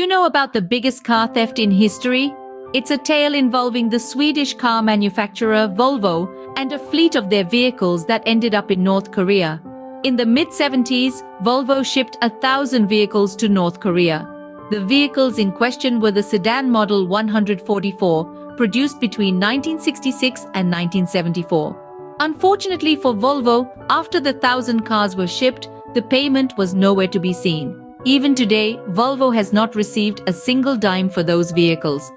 you know about the biggest car theft in history? It's a tale involving the Swedish car manufacturer Volvo and a fleet of their vehicles that ended up in North Korea. In the mid-70s, Volvo shipped 1,000 vehicles to North Korea. The vehicles in question were the sedan model 144, produced between 1966 and 1974. Unfortunately for Volvo, after the 1,000 cars were shipped, the payment was nowhere to be seen. Even today, Volvo has not received a single dime for those vehicles.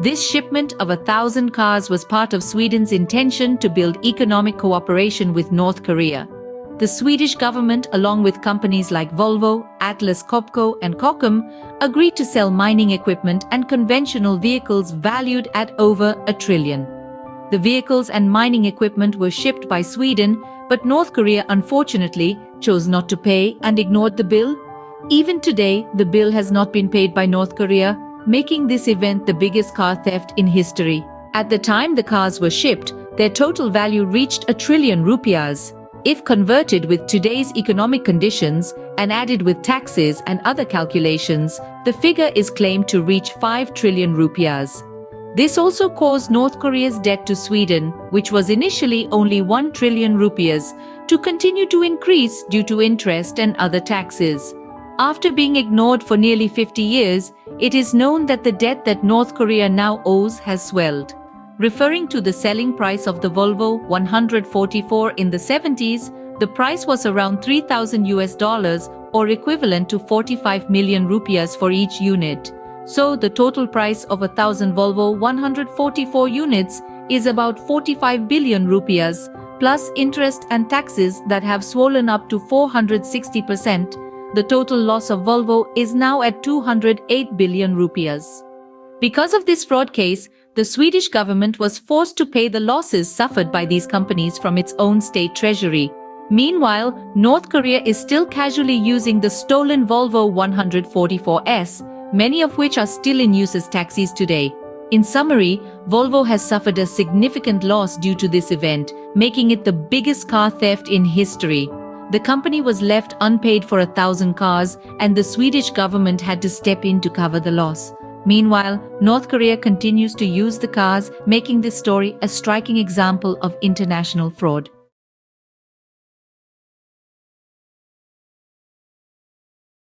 This shipment of 1,000 cars was part of Sweden's intention to build economic cooperation with North Korea. The Swedish government, along with companies like Volvo, Atlas Copco and Kockums, agreed to sell mining equipment and conventional vehicles valued at over $1 trillion. The vehicles and mining equipment were shipped by Sweden, but North Korea unfortunately chose not to pay and ignored the bill. Even today, the bill has not been paid by North Korea, making this event the biggest car theft in history. At the time the cars were shipped, their total value reached $1 trillion rupiahs. If converted with today's economic conditions and added with taxes and other calculations, the figure is claimed to reach 5 trillion rupiahs. This also caused North Korea's debt to Sweden, which was initially only 1 trillion rupiahs, to continue to increase due to interest and other taxes. After being ignored for nearly 50 years, it is known that the debt that North Korea now owes has swelled. Referring to the selling price of the Volvo 144 in the 70s, the price was around $3,000 or equivalent to 45 million rupiahs for each unit. So the total price of 1,000 Volvo 144 units is about 45 billion rupiahs, plus interest and taxes that have swollen up to 460%. The total loss of Volvo is now at 208 billion rupiahs. Because of this fraud case, the Swedish government was forced to pay the losses suffered by these companies from its own state treasury. Meanwhile, North Korea is still casually using the stolen Volvo 144s, many of which are still in use as taxis today. In summary, Volvo has suffered a significant loss due to this event, making it the biggest car theft in history. The company was left unpaid for 1,000 cars, and the Swedish government had to step in to cover the loss. Meanwhile, North Korea continues to use the cars, making this story a striking example of international fraud.